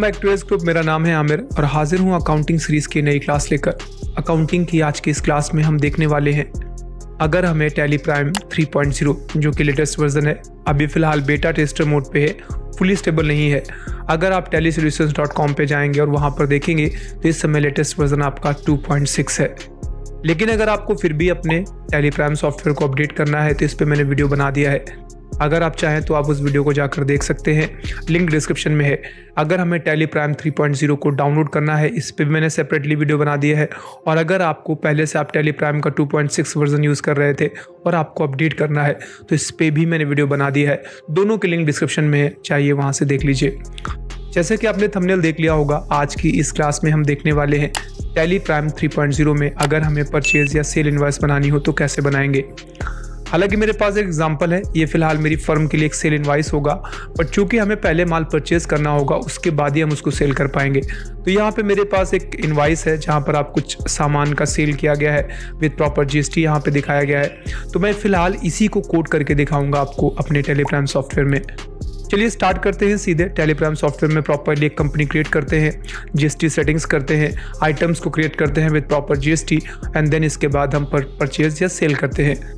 Back to S group. मेरा नाम है आमिर और हाजिर हूँ अकाउंटिंग सीरीज की नई क्लास लेकर। अकाउंटिंग की आज की इस क्लास में हम देखने वाले हैं, अगर हमें टैली प्राइम 3.0 जो कि लेटेस्ट वर्जन है, अभी फिलहाल बेटा टेस्टर मोड पे है, फुली स्टेबल नहीं है। अगर आप tellysolutions.com पे जाएंगे और वहाँ पर देखेंगे तो इस समय लेटेस्ट वर्जन आपका 2.6 है। लेकिन अगर आपको फिर भी अपने टैली प्राइम सॉफ्टवेयर को अपडेट करना है तो इस पर मैंने वीडियो बना दिया है। अगर आप चाहें तो आप उस वीडियो को जाकर देख सकते हैं, लिंक डिस्क्रिप्शन में है। अगर हमें टैली प्राइम 3.0 को डाउनलोड करना है, इस पर भी मैंने सेपरेटली वीडियो बना दिया है। और अगर आपको पहले से आप टैली प्राइम का 2.6 वर्जन यूज़ कर रहे थे और आपको अपडेट करना है तो इस पर भी मैंने वीडियो बना दिया है। दोनों के लिंक डिस्क्रिप्शन में है, चाहिए वहाँ से देख लीजिए। जैसे कि आपने थंबनेल देख लिया होगा, आज की इस क्लास में हम देखने वाले हैं टैली प्राइम 3.0 में अगर हमें परचेज या सेल इनवॉइस बनानी हो तो कैसे बनाएंगे। हालांकि मेरे पास एक एग्जांपल है, ये फिलहाल मेरी फर्म के लिए एक सेल इनवॉइस होगा, बट चूंकि हमें पहले माल परचेज करना होगा उसके बाद ही हम उसको सेल कर पाएंगे। तो यहाँ पे मेरे पास एक इनवॉइस है जहाँ पर आप कुछ सामान का सेल किया गया है विद प्रॉपर GST यहाँ पे दिखाया गया है। तो मैं फिलहाल इसी को कोड करके दिखाऊंगा आपको अपने टैली प्राइम सॉफ्टवेयर में। चलिए स्टार्ट करते हैं सीधे। टैली प्राइम सॉफ्टवेयर में प्रॉपरली एक कंपनी क्रिएट करते हैं, GST सेटिंग्स करते हैं, आइटम्स को क्रिएट करते हैं with proper GST and then इसके बाद हम परचेज या सेल करते हैं।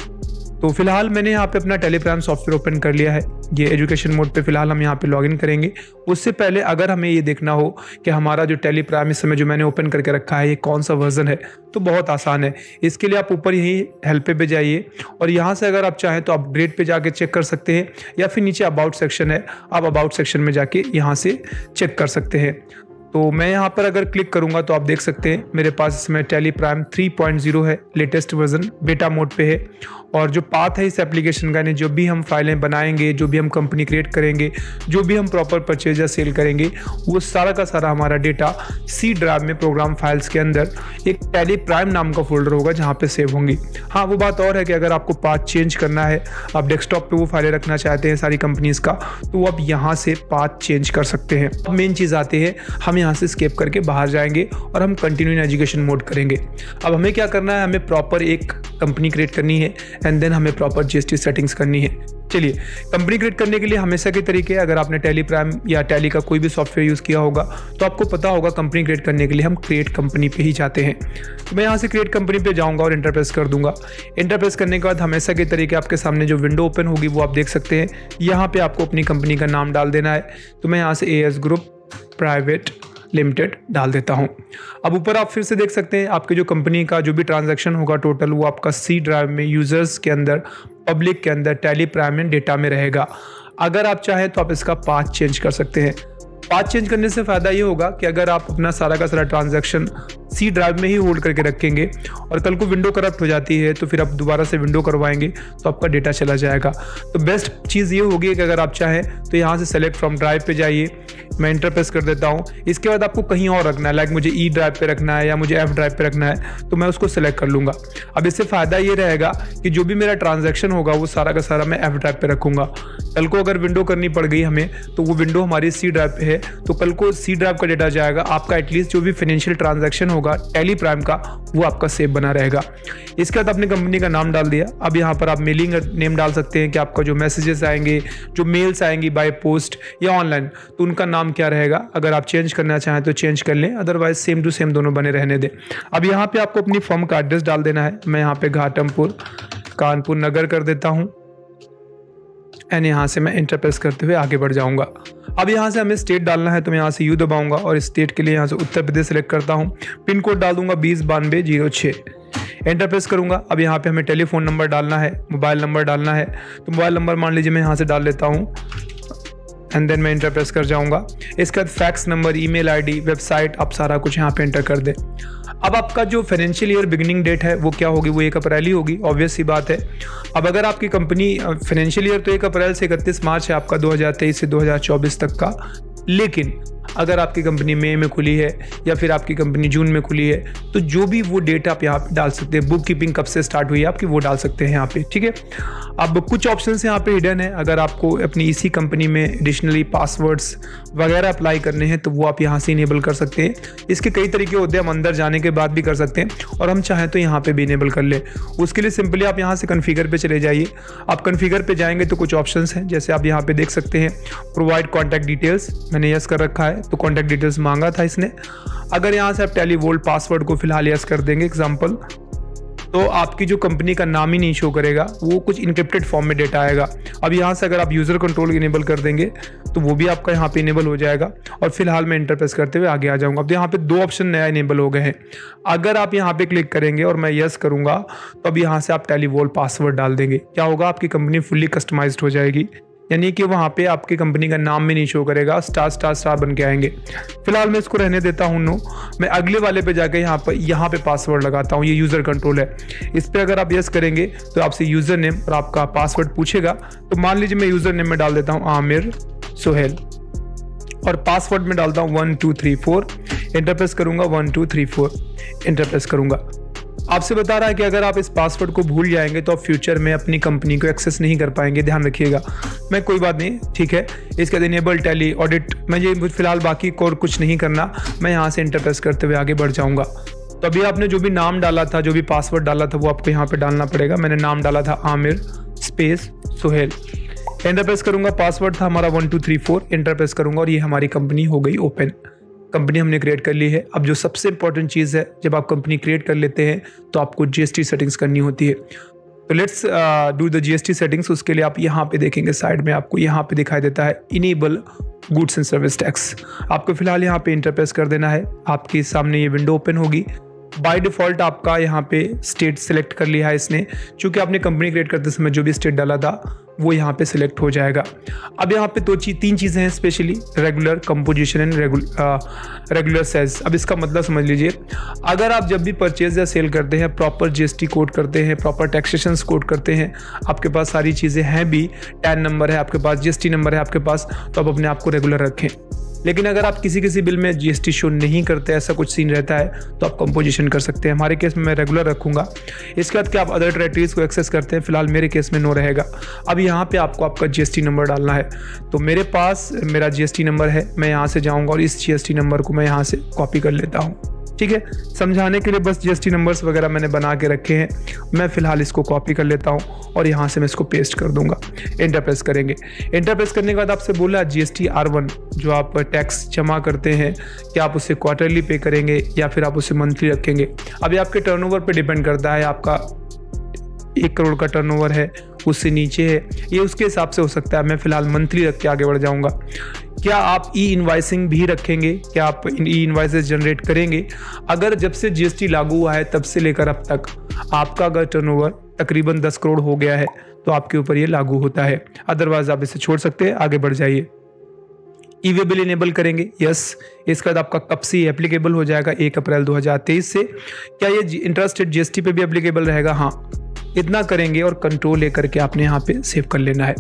तो फिलहाल मैंने यहाँ पे अपना टैली प्राइम सॉफ्टवेयर ओपन कर लिया है। ये एजुकेशन मोड पे फिलहाल हम यहाँ पे लॉगिन करेंगे। उससे पहले अगर हमें ये देखना हो कि हमारा जो टैली प्राइम इस समय जो मैंने ओपन करके रखा है ये कौन सा वर्जन है, तो बहुत आसान है। इसके लिए आप ऊपर यही हेल्प पे जाइए और यहाँ से अगर आप चाहें तो अपग्रेड पे जाके चेक कर सकते हैं, या फिर नीचे अबाउट सेक्शन है, आप अबाउट सेक्शन में जाके यहाँ से चेक कर सकते हैं। तो मैं यहाँ पर अगर क्लिक करूँगा तो आप देख सकते हैं मेरे पास इसमें टैली प्राइम 3.0 है, लेटेस्ट वर्जन बेटा मोड पे है। और जो पाथ है इस एप्लीकेशन का, यानी जो भी हम फाइलें बनाएंगे, जो भी हम कंपनी क्रिएट करेंगे, जो भी हम प्रॉपर परचेज या सेल करेंगे, वो सारा का सारा हमारा डेटा C ड्राइव में प्रोग्राम फाइल्स के अंदर एक टैली प्राइम नाम का फोल्डर होगा जहाँ पे सेव होंगी। हाँ, वो बात और है कि अगर आपको पाथ चेंज करना है, आप डेस्कटॉप पे वो फाइलें रखना चाहते हैं सारी कंपनीज का, तो आप यहाँ से पाथ चेंज कर सकते हैं। अब मेन चीज़ आती है, हम यहाँ से स्केप करके बाहर जाएंगे और हम कंटिन्यू इन एजुकेशन मोड करेंगे। अब हमें क्या करना है, हमें प्रॉपर एक कंपनी क्रिएट करनी है एंड देन हमें प्रॉपर GST सेटिंग्स करनी है। चलिए, कंपनी क्रिएट करने के लिए हमेशा के तरीके, अगर आपने टैली प्राइम या टैली का कोई भी सॉफ्टवेयर यूज़ किया होगा तो आपको पता होगा कंपनी क्रिएट करने के लिए हम क्रिएट कंपनी पे ही जाते हैं। तो मैं यहाँ से क्रिएट कंपनी पे जाऊँगा और इंटर प्रेस कर दूंगा। इंटर प्रेस करने के बाद हमेशा के तरीके आपके सामने जो विंडो ओपन होगी वो आप देख सकते हैं। यहाँ पे आपको अपनी कंपनी का नाम डाल देना है। तो मैं यहाँ से AS ग्रुप प्राइवेट लिमिटेड डाल देता हूं। अब ऊपर आप फिर से देख सकते हैं आपके जो कंपनी का जो भी ट्रांजैक्शन होगा टोटल, वो आपका C ड्राइव में यूजर्स के अंदर, पब्लिक के अंदर टैली प्राइम में डेटा में रहेगा। अगर आप चाहें तो आप इसका पाथ चेंज कर सकते हैं। पाथ चेंज करने से फ़ायदा ये होगा कि अगर आप अपना सारा का सारा ट्रांजैक्शन C ड्राइव में ही होल्ड करके रखेंगे और कल को विंडो करप्ट हो जाती है तो फिर आप दोबारा से विंडो करवाएंगे तो आपका डेटा चला जाएगा। तो बेस्ट चीज़ ये होगी कि अगर आप चाहें तो यहाँ से सेलेक्ट फ्रॉम ड्राइव पे जाइए, मैं इंटर प्रेस कर देता हूँ। इसके बाद आपको कहीं और रखना है, लाइक मुझे E ड्राइव पे रखना है या मुझे F ड्राइव पे रखना है, तो मैं उसको सेलेक्ट कर लूँगा। अब इससे फ़ायदा ये रहेगा कि जो भी मेरा ट्रांजैक्शन होगा वो सारा का सारा मैं F ड्राइव पे रखूँगा। कल को अगर विंडो करनी पड़ गई हमें तो वो विंडो हमारी C ड्राइव पे है, तो कल को C ड्राइव का डेटा जाएगा, आपका एटलीस्ट जो भी फाइनेंशियल ट्रांजैक्शन होगा टैली प्राइम का वो आपका सेव बना रहेगा। इसके बाद अपनी कंपनी का नाम डाल दिया। अब यहाँ पर आप मेलिंग नेम डाल सकते हैं कि आपका जो मैसेजेस आएंगे, जो मेल्स आएंगी बाय पोस्ट या ऑनलाइन, तो उनका नाम क्या रहेगा। अगर आप चेंज करना चाहें तो चेंज कर लें, अदरवाइज सेम टू सेम दोनों बने रहने दें। अब यहाँ पे आपको अपनी फर्म का एड्रेस डाल देना है। मैं यहाँ पे घाटमपुर कानपुर नगर कर देता हूँ एंड यहाँ से मैं इंटर प्रेस करते हुए आगे बढ़ जाऊँगा। अब यहाँ से हमें स्टेट डालना है तो मैं यहाँ से U दबाऊंगा और स्टेट के लिए यहाँ से उत्तर प्रदेश सेलेक्ट करता हूँ। पिन कोड डाल दूंगा 209206, एंटर प्रेस करूंगा। अब यहाँ पे हमें टेलीफोन नंबर डालना है, मोबाइल नंबर डालना है, तो मोबाइल नंबर मान लीजिए मैं यहाँ से डाल लेता हूँ एंड देन मैं इंटर प्रेस कर जाऊंगा। इसके बाद fax number, email ID, website, आप सारा कुछ यहाँ पे एंटर कर दें। अब आपका जो फाइनेंशियल ईयर बिगिनिंग डेट है वो क्या होगी, वो 1 अप्रैल ही होगी, ऑब्वियस सी बात है। अब अगर आपकी कंपनी फाइनेंशियल ईयर तो 1 अप्रैल से 31 मार्च है आपका 2023 से 2024 तक का, लेकिन अगर आपकी कंपनी मई में खुली है या फिर आपकी कंपनी जून में खुली है तो जो भी वो डेट आप यहाँ पे डाल सकते हैं, बुक कीपिंग कब से स्टार्ट हुई है आपकी वो डाल सकते हैं यहाँ पे, ठीक है। अब कुछ ऑप्शंस यहाँ पे हिडन है, अगर आपको अपनी इसी कंपनी में एडिशनली पासवर्ड्स वगैरह अप्लाई करने हैं तो वो आप यहाँ से इनेबल कर सकते हैं। इसके कई तरीके होते हैं, हम अंदर जाने के बाद भी कर सकते हैं और हम चाहें तो यहाँ पे भी इनेबल कर ले। उसके लिए सिंपली आप यहाँ से कॉन्फ़िगर पे चले जाइए। आप कॉन्फ़िगर पे जाएंगे तो कुछ ऑप्शंस हैं, जैसे आप यहाँ पे देख सकते हैं प्रोवाइड कॉन्टैक्ट डिटेल्स, मैंने यस कर रखा है तो कॉन्टैक्ट डिटेल्स मांगा था इसने। अगर यहाँ से आप टेलीवोल्ट पासवर्ड को फिलहाल यस कर देंगे एग्जाम्पल, तो आपकी जो कंपनी का नाम ही नहीं शो करेगा, वो कुछ इनक्रिप्टेड फॉर्म में डेटा आएगा। अब यहाँ से अगर आप यूज़र कंट्रोल इनेबल कर देंगे तो वो भी आपका यहाँ पे इनेबल हो जाएगा। और फिलहाल मैं इंटर प्रेस करते हुए आगे आ जाऊँगा। अब यहाँ पे 2 ऑप्शन नया इनेबल हो गए हैं। अगर आप यहाँ पे क्लिक करेंगे और मैं यस करूँगा तो अब यहाँ से आप टेलीवोल्ट पासवर्ड डाल देंगे, क्या होगा, आपकी कंपनी फुल्ली कस्टमाइज्ड हो जाएगी, यानी कि वहाँ पे आपकी कंपनी का नाम भी नहीं शो करेगा, स्टार स्टार स्टार बन के आएंगे। फिलहाल मैं इसको रहने देता हूँ नो। मैं अगले वाले पे जाकर यहाँ पे पासवर्ड लगाता हूँ, ये यूज़र कंट्रोल है। इस पर अगर आप यस करेंगे तो आपसे यूज़र नेम और आपका पासवर्ड पूछेगा। तो मान लीजिए मैं यूज़र नेम में डाल देता हूँ आमिर सोहेल और पासवर्ड में डालता हूँ 1 2 3 4, इंटर प्रेस करूँगा 1 2 3 4, इंटर प्रेस करूँगा। आपसे बता रहा है कि अगर आप इस पासवर्ड को भूल जाएंगे तो आप फ्यूचर में अपनी कंपनी को एक्सेस नहीं कर पाएंगे, ध्यान रखिएगा। मैं कोई बात नहीं, ठीक है। इसके बाद इनेबल टैली ऑडिट, मैं ये फिलहाल बाकी और कुछ नहीं करना, मैं यहाँ से इंटर प्रेस करते हुए आगे बढ़ जाऊँगा। तो अभी आपने जो भी नाम डाला था, जो भी पासवर्ड डाला था, वो आपको यहाँ पर डालना पड़ेगा। मैंने नाम डाला था Aamir space Sohail, enter press करूँगा। पासवर्ड था हमारा 1 2 3 4, इंटर प्रेस करूँगा और ये हमारी कंपनी हो गई ओपन। कंपनी हमने क्रिएट कर ली है। अब जो सबसे इंपॉर्टेंट चीज़ है, जब आप कंपनी क्रिएट कर लेते हैं तो आपको जीएसटी सेटिंग्स करनी होती है। तो let's do the GST settings. उसके लिए आप यहाँ पे देखेंगे साइड में आपको यहाँ पे दिखाई देता है enable goods and service tax. आपको फिलहाल यहाँ पे इंटर प्रेस कर देना है, आपके सामने ये विंडो ओपन होगी। बाय डिफ़ॉल्ट आपका यहाँ पे स्टेट सेलेक्ट कर लिया है इसने, चूँकि आपने कंपनी क्रिएट करते समय जो भी स्टेट डाला था वो यहाँ पे सिलेक्ट हो जाएगा। अब यहाँ पे 3 चीज़ें हैं specially, regular, composition and regular sales. अब इसका मतलब समझ लीजिए, अगर आप जब भी परचेज या सेल करते हैं, प्रॉपर जीएसटी कोड करते हैं, प्रॉपर टैक्सेशन कोड करते हैं, आपके पास सारी चीज़ें हैं भी, टैन नंबर है आपके पास, जीएसटी नंबर है आपके पास, तो आप अपने आप को रेगुलर रखें। लेकिन अगर आप किसी बिल में जीएसटी शो नहीं करते, ऐसा कुछ सीन रहता है, तो आप कंपोजिशन कर सकते हैं। हमारे केस में मैं रेगुलर रखूंगा। इसके बाद क्या आप अदर टेरिटरीज को एक्सेस करते हैं, फिलहाल मेरे केस में नो रहेगा। अब यहाँ पे आपको आपका जीएसटी नंबर डालना है। तो मेरे पास मेरा जीएसटी नंबर है, मैं यहाँ से जाऊँगा और इस जीएसटी नंबर को मैं यहाँ से कॉपी कर लेता हूँ, ठीक है। समझाने के लिए बस जीएसटी नंबर्स वगैरह मैंने बना के रखे हैं, मैं फिलहाल इसको कॉपी कर लेता हूं और यहां से मैं इसको पेस्ट कर दूंगा। इंटर प्रेस करेंगे। इंटर प्रेस करने के बाद आपसे बोला जीएसटी R1 जो आप टैक्स जमा करते हैं, क्या आप उसे क्वार्टरली पे करेंगे या फिर आप उसे मंथली रखेंगे। अभी आपके टर्नओवर पे डिपेंड करता है, आपका 1 करोड़ का टर्नओवर है, उससे नीचे है, ये उसके हिसाब से हो सकता है। मैं फिलहाल मंथली रख के आगे बढ़ जाऊंगा। क्या आप ई इनवाइसिंग भी रखेंगे, क्या आप ई इनवाइसेस जनरेट करेंगे? अगर जब से जीएसटी लागू हुआ है तब से लेकर अब तक आपका अगर टर्नओवर तकरीबन 10 करोड़ हो गया है तो आपके ऊपर ये लागू होता है, अदरवाइज आप इसे छोड़ सकते हैं, आगे बढ़ जाइए। ई वे बिल इनेबल करेंगे, यस। इसके बाद आपका कब से एप्लीकेबल हो जाएगा, 1 अप्रैल 2023 से। क्या ये इंट्रास्टेट जीएसटी पे भी एप्लीकेबल रहेगा? हाँ, इतना करेंगे और कंट्रोल लेकर के आपने यहाँ पे सेव कर लेना है।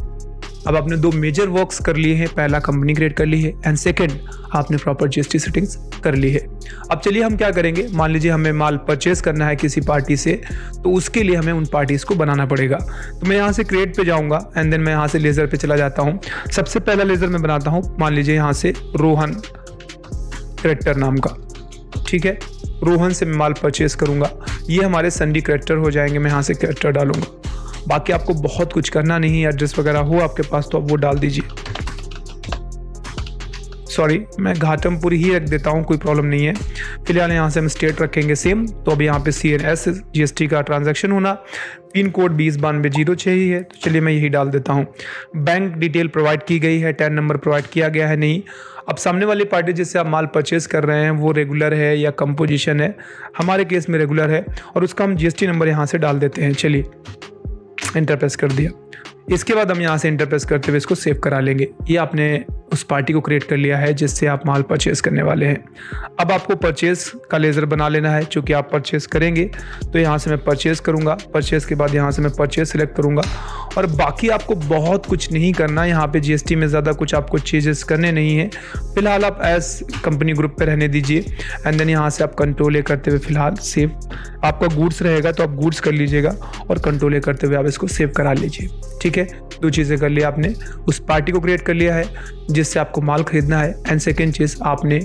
अब आपने 2 मेजर वर्क्स कर लिए हैं, पहला कंपनी क्रिएट कर ली है एंड सेकंड आपने प्रॉपर जीएसटी सेटिंग्स कर ली है। अब चलिए हम क्या करेंगे, मान लीजिए हमें माल परचेज करना है किसी पार्टी से, तो उसके लिए हमें उन पार्टीज को बनाना पड़ेगा। तो मैं यहाँ से क्रिएट पे जाऊँगा एंड देन मैं यहाँ से लेज़र पे चला जाता हूँ। सबसे पहला लेज़र मैं बनाता हूँ, मान लीजिए यहाँ से रोहन कैरेक्टर नाम का, ठीक है। रोहन से मैं माल परचेज करूँगा, ये हमारे संडी कैरेक्टर हो जाएंगे। मैं यहाँ से कैरेक्टर डालूंगा। बाकी आपको बहुत कुछ करना नहीं है, एड्रेस वगैरह हो आपके पास तो आप वो डाल दीजिए। सॉरी, मैं घाटमपुरी ही रख देता हूँ, कोई प्रॉब्लम नहीं है। फिलहाल यहाँ से हम स्टेट रखेंगे सेम। तो अभी यहाँ पे CNS जीएसटी का ट्रांजैक्शन होना, पिन कोड 209206 ही है, तो चलिए मैं यही डाल देता हूँ। बैंक डिटेल प्रोवाइड की गई है, टैन नंबर प्रोवाइड किया गया है नहीं। अब सामने वाली पार्टी जिससे आप माल परचेज कर रहे हैं वो रेगुलर है या कंपोजिशन है, हमारे केस में रेगुलर है और उसका हम जीएसटी नंबर यहाँ से डाल देते हैं। चलिए इंटर प्रेस कर दिया। इसके बाद हम यहाँ से इंटर प्रेस करते हुए इसको सेव करा लेंगे। ये आपने उस पार्टी को क्रिएट कर लिया है जिससे आप माल परचेज करने वाले हैं। अब आपको परचेज का लेज़र बना लेना है, चूँकि आप परचेज करेंगे तो यहाँ से मैं परचेज करूँगा। परचेज के बाद यहाँ से मैं परचेज सेलेक्ट करूँगा और बाकी आपको बहुत कुछ नहीं करना। यहाँ पे जीएसटी में ज़्यादा कुछ आपको चेंजेस करने नहीं है। फिलहाल आप एज कंपनी ग्रुप पे रहने दीजिए एंड देन यहाँ से आप कंट्रोल ए करते हुए फिलहाल सेव, आपका गुड्स रहेगा तो आप गुड्स कर लीजिएगा और कंट्रोल ए करते हुए आप इसको सेव करा लीजिए। ठीक है, 2 चीज़ें कर लिया आपने। उस पार्टी को क्रिएट कर लिया है जिससे आपको माल खरीदना है एंड सेकेंड चीज़ आपने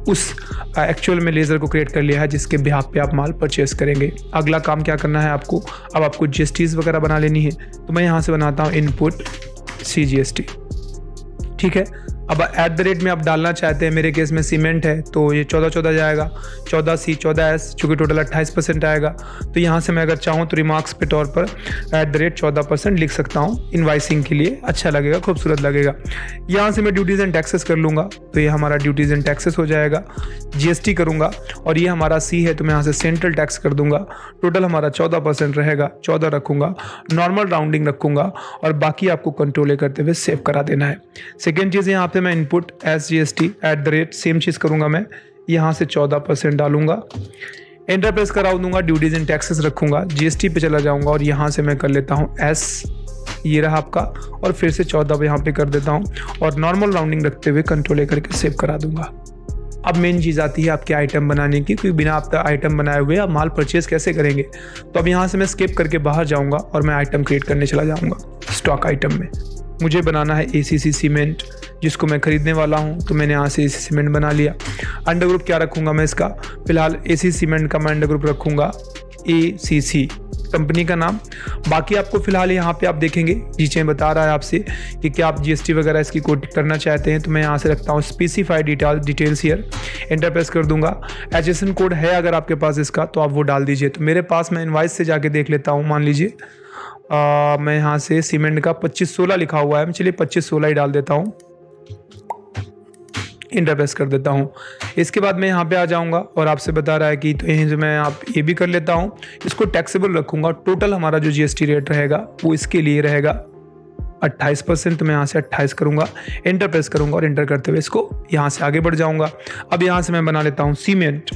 उस एक्चुअल में लेज़र को क्रिएट कर लिया है जिसके बिहाफ पे आप माल परचेस करेंगे। अगला काम क्या करना है आपको, अब आपको जीएसटीज वगैरह बना लेनी है। तो मैं यहाँ से बनाता हूँ इनपुट CGST। ठीक है, अब @ में आप डालना चाहते हैं, मेरे केस में सीमेंट है तो ये 14 जाएगा, 14C 14S, चूँकि टोटल 28% आएगा। तो यहाँ से मैं अगर चाहूँ तो रिमार्क्स पे तौर पर @ 14% लिख सकता हूँ, इनवाइसिंग के लिए अच्छा लगेगा, खूबसूरत लगेगा। यहाँ से मैं ड्यूटीज़ एंड टैक्सेस कर लूँगा तो ये हमारा ड्यूटीज़ एंड टैक्सेस हो जाएगा। GST करूँगा और ये हमारा C है तो मैं यहाँ से सेंट्रल टैक्स कर दूँगा। टोटल हमारा 14% रहेगा, 14 रखूँगा, नॉर्मल राउंडिंग रखूँगा और बाकी आपको कंट्रोल करते हुए सेव करा देना है। सेकेंड चीज़ यहाँ पे मैं इनपुट SGST @ सेम चीज़ करूँगा, मैं यहाँ से 14% डालूंगा, एंटर प्रेस करा दूंगा, ड्यूटीज एंड टैक्सेस रखूंगा, GST पे चला जाऊंगा और यहाँ से मैं कर लेता हूँ S, ये रहा आपका, और फिर से 14 यहाँ पे कर देता हूँ और नॉर्मल राउंडिंग रखते हुए कंट्रोल करके सेव करा दूंगा। अब मेन चीज़ आती है आपके आइटम बनाने की, क्योंकि बिना आपका आइटम बनाए हुए आप माल परचेज कैसे करेंगे। तो अब यहाँ से मैं स्किप करके बाहर जाऊँगा और मैं आइटम क्रिएट करने चला जाऊँगा। स्टॉक आइटम में मुझे बनाना है ACC सीमेंट, जिसको मैं खरीदने वाला हूं, तो मैंने यहाँ से ACC सीमेंट बना लिया। अंडर ग्रुप क्या रखूंगा मैं इसका, फिलहाल ACC सीमेंट का मैं अंडर ग्रुप रखूंगा ACC, कंपनी का नाम। बाकी आपको फिलहाल यहाँ पे आप देखेंगे नीचे बता रहा है आपसे कि क्या आप GST वगैरह इसकी कोड करना चाहते हैं, तो मैं यहाँ से रखता हूँ specified details here, enter press कर दूंगा। HSN कोड है अगर आपके पास इसका तो आप वो डाल दीजिए। तो मेरे पास, मैं इनवाइस से जाके देख लेता हूँ, मान लीजिए मैं यहाँ से सीमेंट का 2516 लिखा हुआ है, मैं चलिए 2516 ही डाल देता हूँ, इंटर प्रेस कर देता हूँ। इसके बाद मैं यहाँ पे आ जाऊँगा और आपसे बता रहा है कि तो यहीं से मैं आप ये भी कर लेता हूँ, इसको टैक्सेबल रखूँगा। टोटल हमारा जो GST रेट रहेगा वो इसके लिए रहेगा 28%, तो मैं यहाँ से 28 करूँगा, एंटर प्रेस करूँगा और एंटर करते हुए इसको यहाँ से आगे बढ़ जाऊँगा। अब यहाँ से मैं बना लेता हूँ सीमेंट,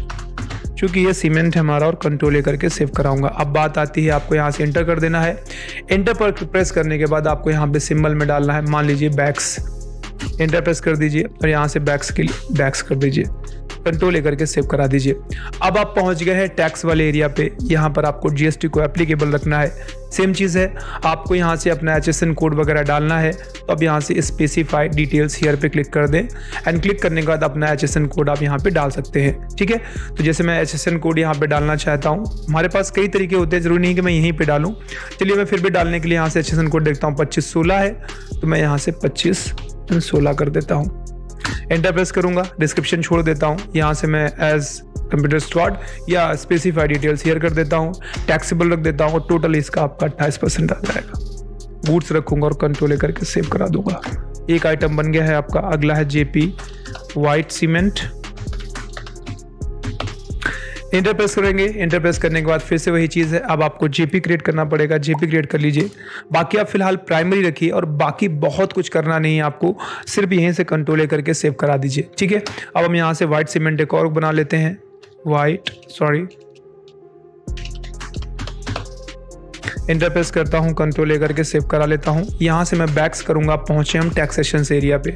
चूँकि ये सीमेंट है हमारा, और कंट्रोल करके सेव कराऊंगा। अब बात आती है आपको यहाँ से एंटर कर देना है। एंटर पर प्रेस करने के बाद आपको यहाँ पे सिंबल में डालना है, मान लीजिए बैक्स, एंटर प्रेस कर दीजिए और यहाँ से बैक्स के लिए बैक्स कर दीजिए, कंट्रोल करके सेव करा दीजिए। अब आप पहुंच गए हैं टैक्स वाले एरिया पे, यहाँ पर आपको GST को एप्लीकेबल रखना है। सेम चीज़ है, आपको यहाँ से अपना HSN कोड वगैरह डालना है। तो अब यहाँ से स्पेसिफाइड डिटेल्स हियर पे क्लिक कर दें एंड क्लिक करने के बाद अपना HSN कोड आप यहाँ पे डाल सकते हैं। ठीक है, तो जैसे मैं HSN कोड यहाँ पे डालना चाहता हूँ, हमारे पास कई तरीके होते हैं, जरूरी नहीं कि मैं यहीं पे डालूँ। चलिए मैं फिर भी डालने के लिए यहाँ से HSN कोड देखता हूँ, 2516 है तो मैं यहाँ से 2516 कर देता हूँ, एंटर प्रेस करूंगा, डिस्क्रिप्शन छोड़ देता हूं। यहां से मैं एज कंप्यूटर स्क्वाड या स्पेसिफाइड डिटेल्स हियर कर देता हूं, टैक्सेबल रख देता हूं और टोटल इसका आपका 28% आ जाएगा। गुड्स रखूंगा और कंट्रोल करके सेव करा दूंगा। एक आइटम बन गया है आपका। अगला है JP white cement, enter press करेंगे। एंटर प्रेस करने के बाद फिर से वही चीज़ है, अब आपको JP क्रिएट करना पड़ेगा, JP क्रिएट कर लीजिए। बाकी आप फिलहाल प्राइमरी रखिए और बाकी बहुत कुछ करना नहीं है आपको, सिर्फ यहीं से कंट्रोल करके सेव करा दीजिए। ठीक है, अब हम यहाँ से वाइट सीमेंट एक और बना लेते हैं, एंटर प्रेस करता हूँ, कंट्रोल करके सेव करा लेता हूँ। यहाँ से मैं बैक्स करूँगा, पहुँचे हम टैक्सेशन एरिया पे,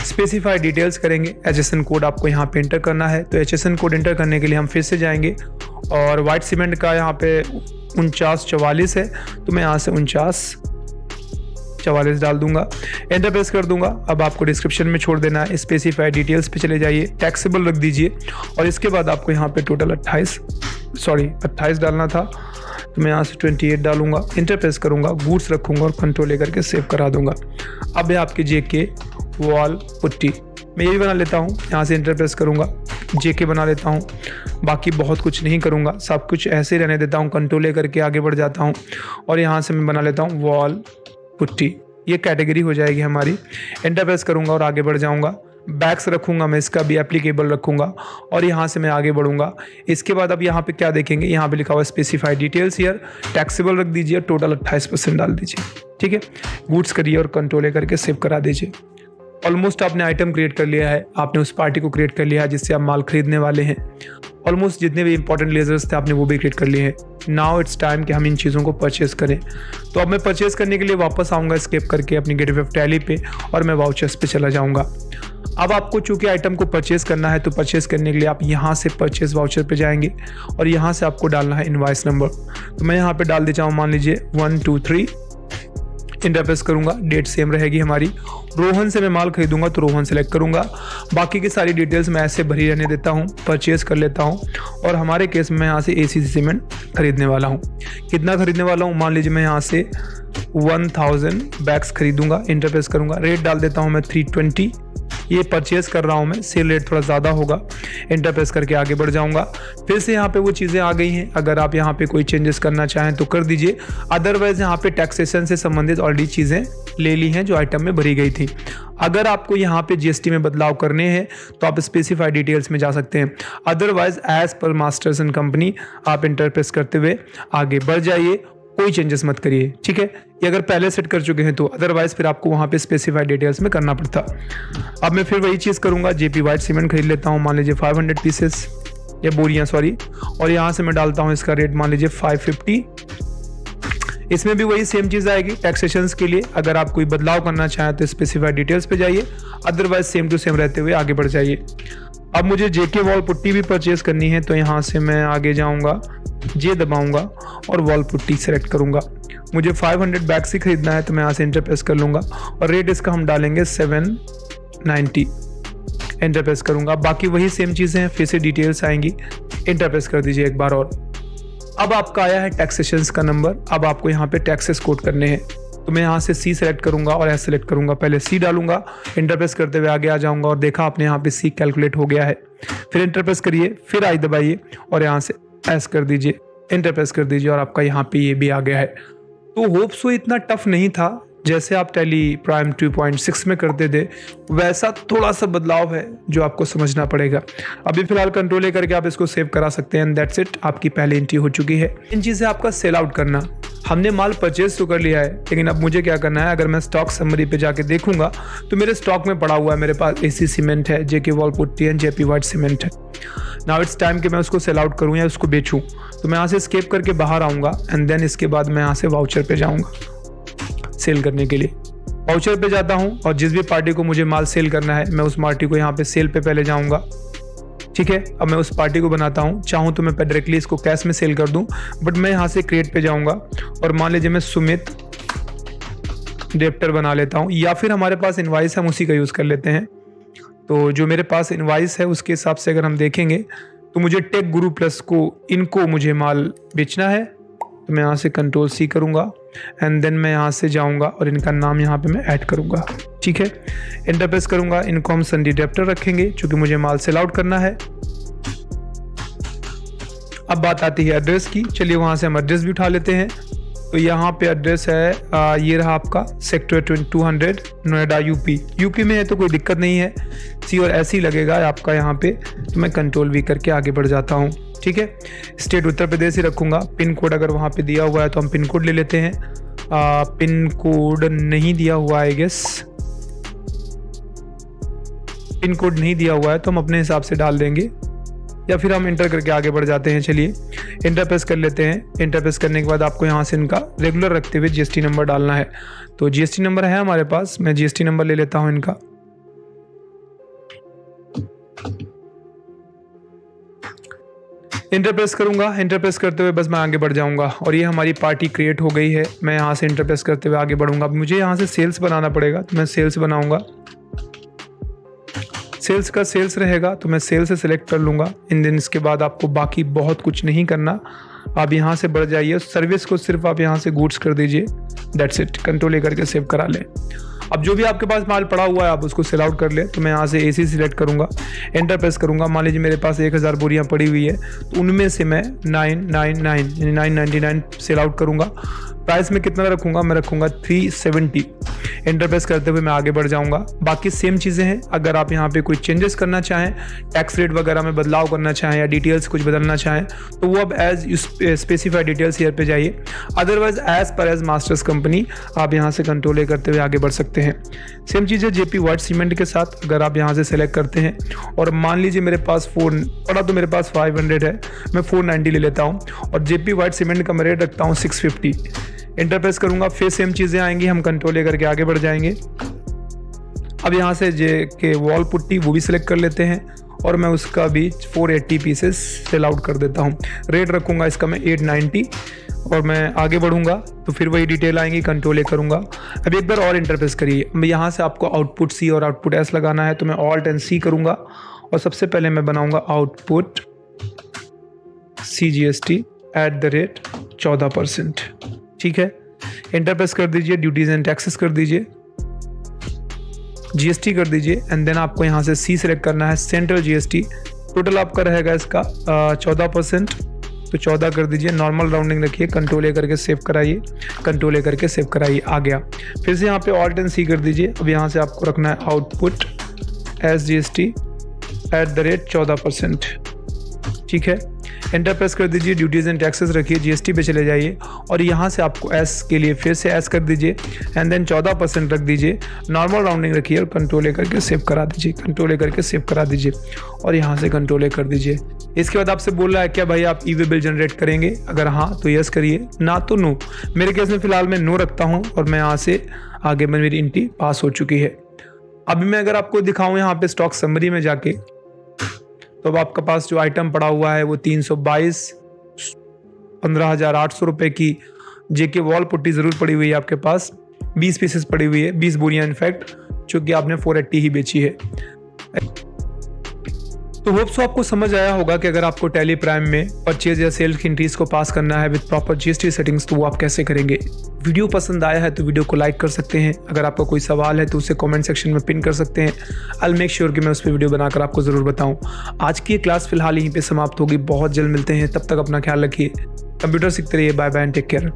स्पेसिफाइड डिटेल्स करेंगे। HSN कोड आपको यहाँ पे एंटर करना है, तो HSN कोड एंटर करने के लिए हम फिर से जाएंगे और वाइट सीमेंट का यहाँ पे 4944 है तो मैं यहाँ से 4944 डाल दूंगा, एंटर प्रेस कर दूंगा। अब आपको डिस्क्रिप्शन में छोड़ देना है, स्पेसिफाइड डिटेल्स पे चले जाइए, टैक्सेबल रख दीजिए और इसके बाद आपको यहाँ पे टोटल 28 डालना था तो मैं यहाँ से 28 डालूंगा, इंटर प्रेस करूंगा, गुड्स रखूंगा और कंट्रोल करके सेव करा दूंगा। अब है आपकी JK वॉल पुट्टी, मैं ये भी बना लेता हूँ, यहाँ से इंटर प्रेस करूंगा, JK बना लेता हूँ। बाकी बहुत कुछ नहीं करूँगा, सब कुछ ऐसे ही रहने देता हूँ, कंट्रोल करके आगे बढ़ जाता हूँ और यहाँ से मैं बना लेता हूँ वॉल पुट्टी, ये कैटेगरी हो जाएगी हमारी। एंटर प्रेस करूँगा और आगे बढ़ जाऊँगा। बैक्स रखूंगा, मैं इसका भी एप्लीकेबल रखूंगा और यहाँ से मैं आगे बढ़ूंगा। इसके बाद अब यहाँ पे क्या देखेंगे, यहाँ पे लिखा हुआ स्पेसिफाई डिटेल्स हियर, टैक्सेबल रख दीजिए, टोटल 28% डाल दीजिए। ठीक है, गुड्स करिए और कंट्रोल करके सेव करा दीजिए। ऑलमोस्ट आपने आइटम क्रिएट कर लिया है, आपने उस पार्टी को क्रिएट कर लिया है जिससे आप माल खरीदने वाले हैं। ऑलमोस्ट जितने भी इंपॉर्टेंट लेजर्स थे आपने वो भी क्रिएट कर लिए हैं। नाउ इट्स टाइम कि हम इन चीज़ों को परचेस करें। तो अब मैं परचेस करने के लिए वापस आऊँगा स्केप करके अपनी गेटवे ऑफ टैली पे और मैं वाउचर्स पे चला जाऊँगा। अब आपको चूंकि आइटम को परचेस करना है तो परचेस करने के लिए आप यहाँ से परचेस वाउचर पे जाएंगे और यहाँ से आपको डालना है इनवॉइस नंबर। तो मैं यहाँ पे डाल देता हूँ, मान लीजिए 123, इंटरप्रेस करूंगा, डेट सेम रहेगी हमारी। रोहन से मैं माल खरीदूंगा तो रोहन सेलेक्ट करूंगा, बाकी की सारी डिटेल्स मैं ऐसे भरी रहने देता हूं, परचेज कर लेता हूं और हमारे केस में यहाँ से एसीसी सीमेंट खरीदने वाला हूं। कितना खरीदने वाला हूं, मान लीजिए मैं यहाँ से 1000 बैग्स खरीदूंगा, इंटरप्रेस करूंगा, रेट डाल देता हूं मैं 320। ये परचेज कर रहा हूं मैं, सेल रेट थोड़ा ज़्यादा होगा, इंटरप्रेस करके आगे बढ़ जाऊंगा। फिर से यहाँ पे वो चीज़ें आ गई हैं, अगर आप यहाँ पे कोई चेंजेस करना चाहें तो कर दीजिए, अदरवाइज यहाँ पे टैक्सेशन से संबंधित ऑलरेडी चीज़ें ले ली हैं जो आइटम में भरी गई थी। अगर आपको यहाँ पे जीएसटी में बदलाव करने हैं तो आप स्पेसिफाई डिटेल्स में जा सकते हैं, otherwise as per masters and company आप इंटरप्रेस करते हुए आगे बढ़ जाइए, कोई चेंजेस मत करिए। ठीक है, ये अगर पहले सेट कर चुके हैं तो, अदरवाइज फिर आपको वहाँ पे स्पेसिफाइड डिटेल्स में करना पड़ता। अब मैं फिर वही चीज़ करूँगा, जेपी वाइट सीमेंट खरीद लेता हूँ, मान लीजिए 500 पीसेस या बोरियाँ सॉरी, और यहाँ से मैं डालता हूँ इसका रेट मान लीजिए 550। इसमें भी वही सेम चीज़ आएगी टैक्सेशन के लिए, अगर आप कोई बदलाव करना चाहें तो स्पेसिफाइड डिटेल्स पे जाइए, अदरवाइज सेम टू सेम रहते हुए आगे बढ़ जाइए। अब मुझे जेके वॉल पुट्टी भी परचेज करनी है तो यहाँ से मैं आगे जाऊँगा, जे दबाऊंगा और वॉल पुट्टी सेलेक्ट करूंगा। मुझे 500 बैग्स ही खरीदना है तो मैं यहाँ से इंटरप्रेस कर लूँगा और रेट इसका हम डालेंगे 790, इंटरप्रेस करूँगा। बाकी वही सेम चीज़ें हैं, फिर से डिटेल्स आएंगी, इंटरप्रेस कर दीजिए एक बार और। अब आपका आया है टैक्सेशंस का नंबर, अब आपको यहाँ पे टैक्सेस कोड करने हैं तो मैं यहाँ से सी सेलेक्ट करूँगा और एस सेलेक्ट करूँगा। पहले सी डालूंगा, इंटरप्रेस करते हुए आगे आ जाऊँगा और देखा आपने यहाँ पे सी कैलकुलेट हो गया है। फिर इंटरप्रेस करिए, फिर आई दबाइए और यहाँ से एस कर दीजिए, इंटरप्रेस कर दीजिए और आपका यहाँ पे ये भी आ गया है। तो होप सो इतना टफ नहीं था, जैसे आप टैली प्राइम 2.6 में करते थे वैसा थोड़ा सा बदलाव है जो आपको समझना पड़ेगा। अभी फिलहाल कंट्रोल करके आप इसको सेव करा सकते हैं एंड दैट्स इट, आपकी पहली एंट्री हो चुकी है। इन चीज़ें आपका सेल आउट करना, हमने माल परचेज तो कर लिया है लेकिन अब मुझे क्या करना है, अगर मैं स्टॉक समरी पे जाके देखूंगा तो मेरे स्टॉक में पड़ा हुआ है, मेरे पास एसी सीमेंट है, जेके वॉल पुट्टी है, जेपी वाइट सीमेंट है। नाउ इट्स टाइम कि मैं उसको सेल आउट करूँ या उसको बेचूँ। तो मैं यहाँ से स्केप करके बाहर आऊँगा एंड देन इसके बाद मैं यहाँ से वाउचर पे जाऊँगा सेल करने के लिए। वाउचर पे जाता हूँ और जिस भी पार्टी को मुझे माल सेल करना है मैं उस पार्टी को यहाँ पे सेल पे पहले जाऊँगा। ठीक है, अब मैं उस पार्टी को बनाता हूँ, चाहूँ तो मैं डायरेक्टली इसको कैश में सेल कर दूँ, बट मैं यहाँ से क्रिएट पे जाऊँगा और मान लीजिए मैं सुमित डेप्टर बना लेता हूँ, या फिर हमारे पास इनवाइस हम उसी का यूज़ कर लेते हैं। तो जो मेरे पास इनवाइस है उसके हिसाब से अगर हम देखेंगे तो मुझे टेक गुरु प्लस को इनको मुझे माल बेचना है, तो मैं यहाँ से कंट्रोल सी करूँगा एंड देन मैं यहाँ से जाऊँगा और इनका नाम यहाँ पे मैं ऐड करूँगा। ठीक है, इंटरप्रेस करूँगा, इनको हम संडी डेप्टर रखेंगे क्योंकि मुझे माल सेल आउट करना है। अब बात आती है एड्रेस की, चलिए वहाँ से हम एड्रेस भी उठा लेते हैं। तो यहाँ पे एड्रेस है ये रहा आपका सेक्टर 200 नोएडा यूपी में है तो कोई दिक्कत नहीं है, सी और ऐसे ही लगेगा आपका यहाँ पे। तो मैं कंट्रोल वी करके आगे बढ़ जाता हूँ। ठीक है, स्टेट उत्तर प्रदेश ही रखूँगा, पिन कोड अगर वहाँ पे दिया हुआ है तो हम पिन कोड ले लेते हैं। पिन कोड नहीं दिया हुआ है, आई गेस पिन कोड नहीं दिया हुआ है तो हम अपने हिसाब से डाल देंगे या फिर हम इंटर करके आगे बढ़ जाते हैं। चलिए इंटरप्रेस कर लेते हैं। इंटरप्रेस करने के बाद आपको यहाँ से इनका रेगुलर रखते हुए जीएसटी नंबर डालना है। तो जीएसटी नंबर है हमारे पास, मैं जीएसटी नंबर ले लेता हूँ इनका। इंटरप्रेस करूंगा, इंटरप्रेस करते हुए बस मैं आगे बढ़ जाऊंगा और ये हमारी पार्टी क्रिएट हो गई है। मैं यहाँ से इंटरप्रेस करते हुए आगे बढ़ूंगा। अब मुझे यहाँ से सेल्स बनाना पड़ेगा तो मैं सेल्स बनाऊंगा। सेल्स का सेल्स रहेगा तो मैं सेल्स से सिलेक्ट कर लूँगा। इन दिन इसके बाद आपको बाकी बहुत कुछ नहीं करना, आप यहाँ से बढ़ जाइए। सर्विस को सिर्फ आप यहाँ से गुड्स कर दीजिए, दैट्स इट। कंट्रोल करके सेव करा लें। अब जो भी आपके पास माल पड़ा हुआ है आप उसको सेल आउट कर ले। तो मैं यहाँ से एसी सिलेक्ट करूँगा, एंटर प्रेस करूँगा। मान लीजिए मेरे पास 1000 बोरियाँ पड़ी हुई है तो उनमें से मैं 999 यानी 999 सेल आउट करूँगा। प्राइस में कितना रखूंगा, मैं रखूंगा 370। एंटर प्रेस करते हुए मैं आगे बढ़ जाऊंगा। बाकी सेम चीज़ें हैं। अगर आप यहाँ पे कोई चेंजेस करना चाहें, टैक्स रेट वगैरह में बदलाव करना चाहें या डिटेल्स कुछ बदलना चाहें तो वो अब एज स्पेसिफाइड डिटेल्स ईयर पे जाइए। Otherwise as per as masters company आप यहाँ से कंट्रोल ए करते हुए आगे बढ़ सकते हैं। सेम चीज़ है जेपी वाइट सीमेंट के साथ। अगर आप यहाँ से सेलेक्ट करते हैं और मान लीजिए मेरे पास तो मेरे पास 500 है, मैं 490 ले लेता हूँ और जेपी वाइट सीमेंट का मैं रेट रखता हूँ 650। एंटर प्रेस करूंगा, फिर सेम चीज़ें आएंगी, हम कंट्रोल ए करके आगे बढ़ जाएंगे। अब यहाँ से जे के वॉल पुट्टी वो भी सिलेक्ट कर लेते हैं और मैं उसका भी 480 पीसेस सेल आउट कर देता हूँ। रेट रखूँगा इसका मैं 890 और मैं आगे बढ़ूंगा तो फिर वही डिटेल आएंगी, कंट्रोल ए करूंगा। अब एक बार और एंटर प्रेस करिए। यहाँ से आपको आउटपुट सी और आउटपुट एस लगाना है तो मैं ऑल्ट एंड सी करूंगा और सबसे पहले मैं बनाऊंगा आउटपुट CGST @14%। ठीक है, एंटर प्रेस कर दीजिए, ड्यूटीज एंड टैक्सेस कर दीजिए, GST कर दीजिए एंड देन आपको यहाँ से सी सेलेक्ट करना है, सेंट्रल GST। टोटल आपका रहेगा इसका 14%, तो 14 कर दीजिए। नॉर्मल राउंडिंग रखिए, कंट्रोल ए करके सेव कराइए, कंट्रोल ए करके सेव कराइए। आ गया। फिर से यहाँ पे ऑल्ट एंड सी कर दीजिए। अब यहाँ से आपको रखना है आउटपुट SGST @14%। ठीक है, एंटर प्रेस कर दीजिए, ड्यूटीज एंड टैक्सेस रखिए, GST पे चले जाइए और यहाँ से आपको एस के लिए फिर से एस कर दीजिए एंड देन 14% रख दीजिए। नॉर्मल राउंडिंग रखिए और कंट्रोल ए करके सेव करा दीजिए, कंट्रोल ए करके सेव करा दीजिए और यहाँ से कंट्रोल ए कर दीजिए। इसके बाद आपसे बोल रहा है क्या भाई आप ई-वे बिल जनरेट करेंगे? अगर हाँ तो यस करिए, ना तो नो। मेरे केस में फिलहाल मैं नो रखता हूँ और मैं यहाँ से आगे मेरी एंट्री पास हो चुकी है। अभी मैं अगर आपको दिखाऊँ यहाँ पे स्टॉक समरी में जाके, तो अब आपके पास जो आइटम पड़ा हुआ है वो 322 15,800 रुपये की जेके वॉल पुट्टी ज़रूर पड़ी हुई है आपके पास। 20 पीसेस पड़ी हुई है, 20 बोरियाँ इनफैक्ट, जो कि आपने 480 ही बेची है। तो होप्स आपको समझ आया होगा कि अगर आपको टैली प्राइम में परचेज या सेल की एंट्रीज को पास करना है विद प्रॉपर GST सेटिंग्स तो वो आप कैसे करेंगे। वीडियो पसंद आया है तो वीडियो को लाइक कर सकते हैं। अगर आपका कोई सवाल है तो उसे कमेंट सेक्शन में पिन कर सकते हैं। आई विल मेक श्योर कि मैं उस पर वीडियो बनाकर आपको ज़रूर बताऊं। आज की ये क्लास फिलहाल यहीं पे समाप्त होगी। बहुत जल्द मिलते हैं, तब तक अपना ख्याल रखिए, कंप्यूटर सीखते रहिए। Bye bye and take care.